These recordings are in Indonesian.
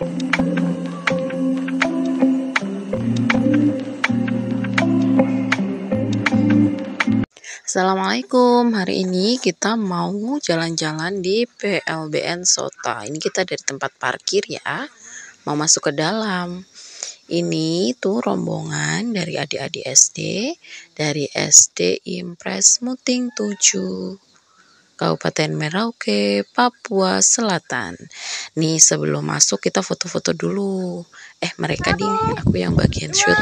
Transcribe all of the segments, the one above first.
Assalamualaikum, hari ini kita mau jalan-jalan di PLBN Sota. Ini kita dari tempat parkir ya, mau masuk ke dalam. Ini tuh rombongan dari adik-adik SD, dari SD Impres Muting 7, Kabupaten Merauke, Papua Selatan. Nih sebelum masuk kita foto-foto dulu. Mereka aku yang bagian shoot.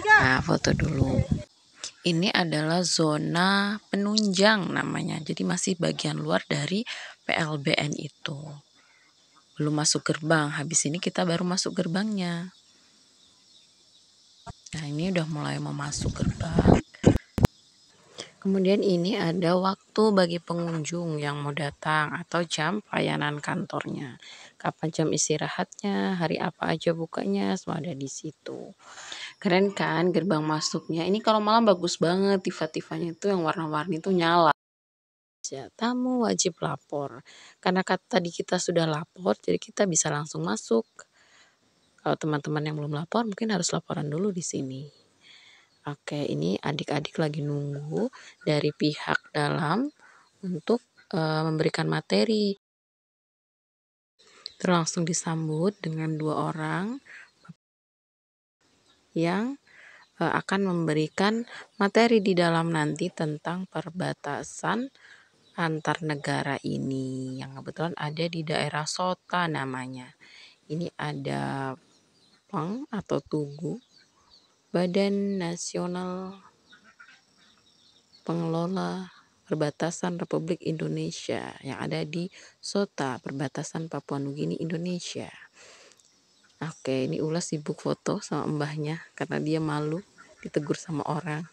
Nah, foto dulu. Ini adalah zona penunjang namanya. Jadi masih bagian luar dari PLBN itu. Belum masuk gerbang. Habis ini kita baru masuk gerbangnya. Nah, ini udah mulai mau masuk gerbang. Kemudian ini ada waktu bagi pengunjung yang mau datang atau jam pelayanan kantornya. Kapan jam istirahatnya, hari apa aja bukanya, semua ada di situ. Keren kan gerbang masuknya. Ini kalau malam bagus banget, tifa-tifanya itu yang warna-warni itu nyala. Tamu wajib lapor. Karena tadi kita sudah lapor, jadi kita bisa langsung masuk. Kalau teman-teman yang belum lapor, mungkin harus laporan dulu di sini. Oke, ini adik-adik lagi nunggu dari pihak dalam untuk memberikan materi. Terus langsung disambut dengan 2 orang yang akan memberikan materi di dalam nanti tentang perbatasan antar negara ini yang kebetulan ada di daerah Sota namanya. Ini ada PANG atau Tugu, Badan Nasional Pengelola Perbatasan Republik Indonesia yang ada di Sota, perbatasan Papua Nugini Indonesia. Oke, ini Ulas sibuk foto sama mbahnya karena dia malu ditegur sama orang.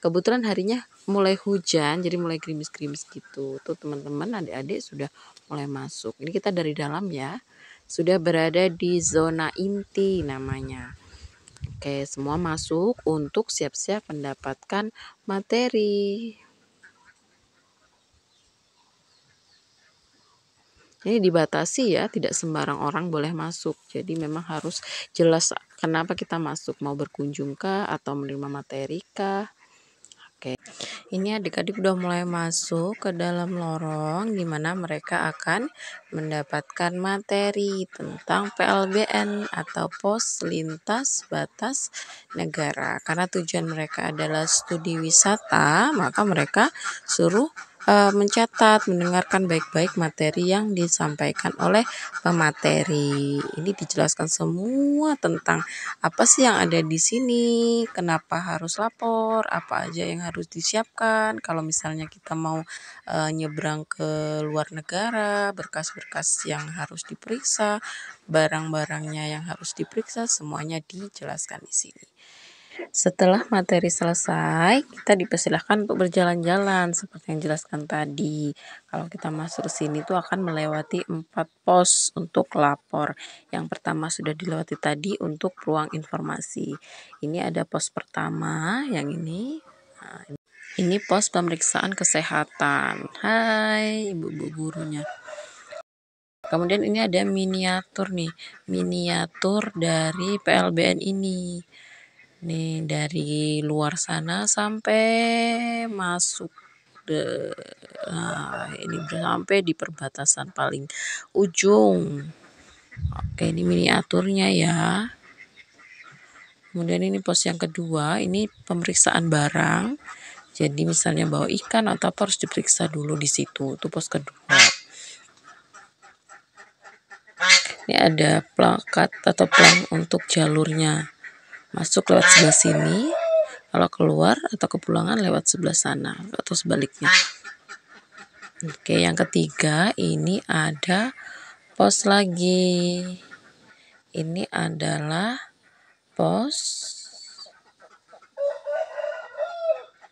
Kebetulan harinya mulai hujan, jadi mulai gerimis-gerimis gitu. Tuh teman-teman, adik-adik sudah mulai masuk. Ini kita dari dalam ya. Sudah berada di zona inti namanya. Oke, semua masuk untuk siap-siap mendapatkan materi. Ini dibatasi ya, tidak sembarang orang boleh masuk. Jadi memang harus jelas kenapa kita masuk, mau berkunjung kah atau menerima materi kah. Oke. Ini adik-adik udah mulai masuk ke dalam lorong di mana mereka akan mendapatkan materi tentang PLBN atau Pos Lintas Batas Negara. Karena tujuan mereka adalah studi wisata, maka mereka suruh mencatat, mendengarkan baik-baik materi yang disampaikan oleh pemateri. Ini dijelaskan semua tentang apa sih yang ada di sini, kenapa harus lapor, apa aja yang harus disiapkan kalau misalnya kita mau nyebrang ke luar negara, berkas-berkas yang harus diperiksa, barang-barangnya yang harus diperiksa, semuanya dijelaskan di sini. Setelah materi selesai, kita dipersilahkan untuk berjalan-jalan seperti yang dijelaskan tadi. Kalau kita masuk ke sini tuh akan melewati 4 pos untuk lapor. Yang pertama sudah dilewati tadi untuk ruang informasi. Ini ada pos pertama, yang ini. Nah, ini pos pemeriksaan kesehatan. Hai ibu-ibu gurunya. Kemudian ini ada miniatur nih, miniatur dari PLBN ini. Nih dari luar sana sampai masuk ini sampai di perbatasan paling ujung. Oke, ini miniaturnya ya. Kemudian ini pos yang kedua, ini pemeriksaan barang. Jadi misalnya bawa ikan atau apa harus diperiksa dulu di situ. Itu pos kedua. Ini ada plakat atau plang untuk jalurnya. Masuk lewat sebelah sini, kalau keluar atau kepulangan lewat sebelah sana atau sebaliknya. Oke, yang ketiga ini ada pos lagi. Ini adalah pos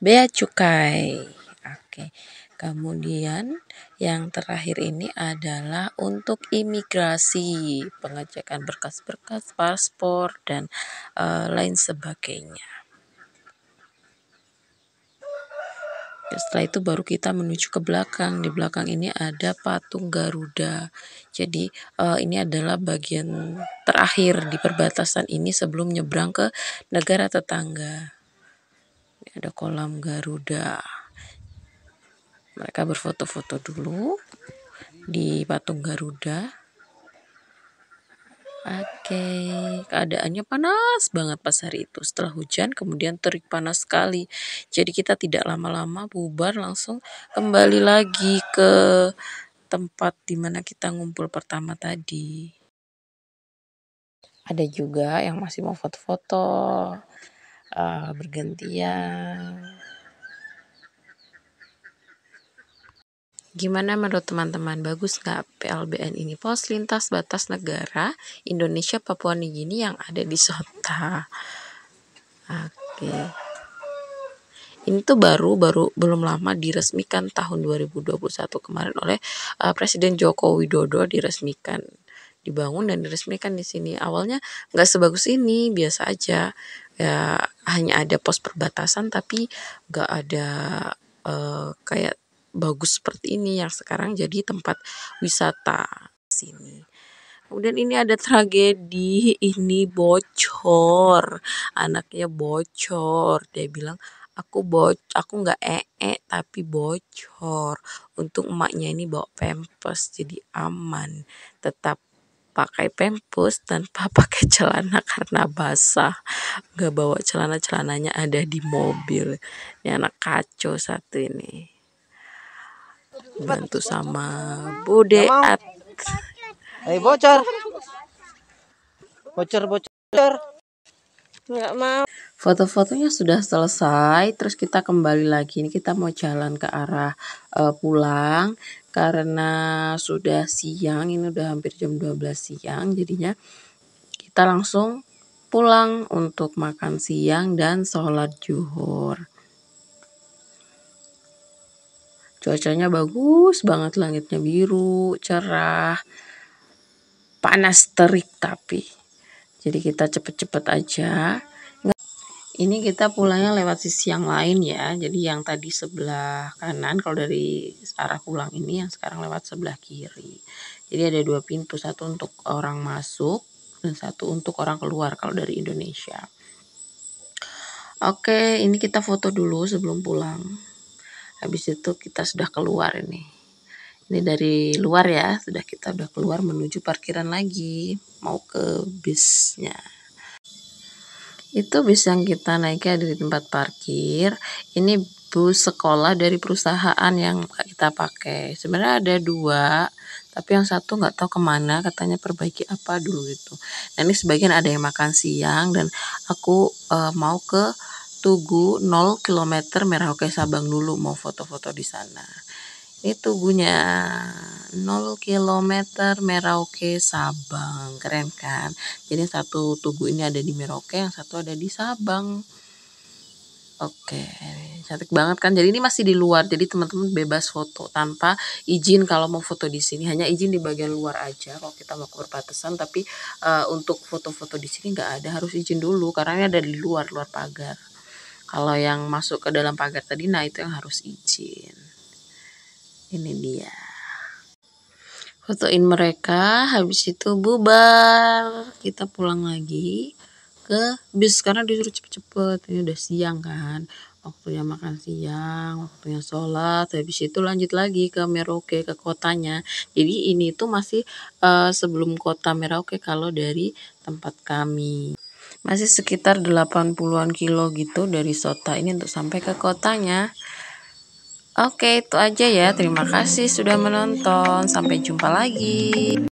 bea cukai. Oke. Kemudian yang terakhir ini adalah untuk imigrasi, pengecekan berkas-berkas, paspor dan lain sebagainya. Setelah itu baru kita menuju ke belakang. Di belakang ini ada patung Garuda. Jadi ini adalah bagian terakhir di perbatasan ini sebelum nyebrang ke negara tetangga. Ini ada kolam Garuda. Mereka berfoto-foto dulu di patung Garuda. Oke, keadaannya panas banget pas hari itu. Setelah hujan, kemudian terik panas sekali. Jadi kita tidak lama-lama bubar, langsung kembali lagi ke tempat di mana kita ngumpul pertama tadi. Ada juga yang masih mau foto-foto, bergantian. Gimana menurut teman-teman? Bagus nggak PLBN ini? Pos lintas batas negara Indonesia Papua Nugini yang ada di Sota. Oke. Ini tuh baru belum lama diresmikan tahun 2021 kemarin oleh Presiden Joko Widodo, dibangun dan diresmikan di sini. Awalnya nggak sebagus ini, biasa aja. Ya hanya ada pos perbatasan tapi nggak ada kayak bagus seperti ini yang sekarang jadi tempat wisata sini. Kemudian ini ada tragedi, ini bocor, anaknya bocor. Dia bilang aku nggak tapi bocor. Untung emaknya ini bawa pampers jadi aman, tetap pakai pampers tanpa pakai celana karena basah. Nggak bawa celananya ada di mobil. Ini anak kacau satu ini. Bantu sama Bude bocor. Nggak mau. Foto-fotonya sudah selesai, terus kita kembali lagi. Ini kita mau jalan ke arah pulang karena sudah siang, ini udah hampir jam 12 siang, jadinya kita langsung pulang untuk makan siang dan sholat zuhur. Cuacanya bagus banget, langitnya biru, cerah, panas terik tapi. Jadi kita cepet-cepet aja. Ini kita pulangnya lewat sisi yang lain ya. Jadi yang tadi sebelah kanan, kalau dari arah pulang ini, yang sekarang lewat sebelah kiri. Jadi ada 2 pintu, satu untuk orang masuk dan satu untuk orang keluar kalau dari Indonesia. Oke, ini kita foto dulu sebelum pulang. Habis itu kita sudah keluar ini. Ini dari luar ya, kita udah keluar menuju parkiran lagi, mau ke bisnya. Itu bis yang kita naiknya dari tempat parkir. Ini bus sekolah dari perusahaan yang kita pakai. Sebenarnya ada 2, tapi yang satu nggak tahu kemana, katanya perbaiki apa dulu gitu. Nah ini sebagian ada yang makan siang dan aku mau ke Tugu 0 km Merauke Sabang dulu, mau foto-foto di sana. Ini tugunya 0 km Merauke Sabang, keren kan? Jadi satu tugu ini ada di Merauke, yang satu ada di Sabang. Oke, cantik banget kan? Jadi ini masih di luar, jadi teman-teman bebas foto tanpa izin kalau mau foto di sini. Hanya izin di bagian luar aja kalau kita mau ke perbatasan, tapi untuk foto-foto di sini nggak ada, harus izin dulu karena ini ada di luar pagar. Kalau yang masuk ke dalam pagar tadi, nah itu yang harus izin. Ini dia. Fotoin mereka, habis itu bubar. Kita pulang lagi ke bis karena disuruh cepet-cepet. Ini udah siang kan. Waktunya makan siang, waktunya sholat. Habis itu lanjut lagi ke Merauke, ke kotanya. Jadi ini tuh masih sebelum kota Merauke kalau dari tempat kami. Masih sekitar 80-an kilo gitu dari Sota ini untuk sampai ke kotanya. Oke, itu aja ya. Terima kasih sudah menonton. Sampai jumpa lagi.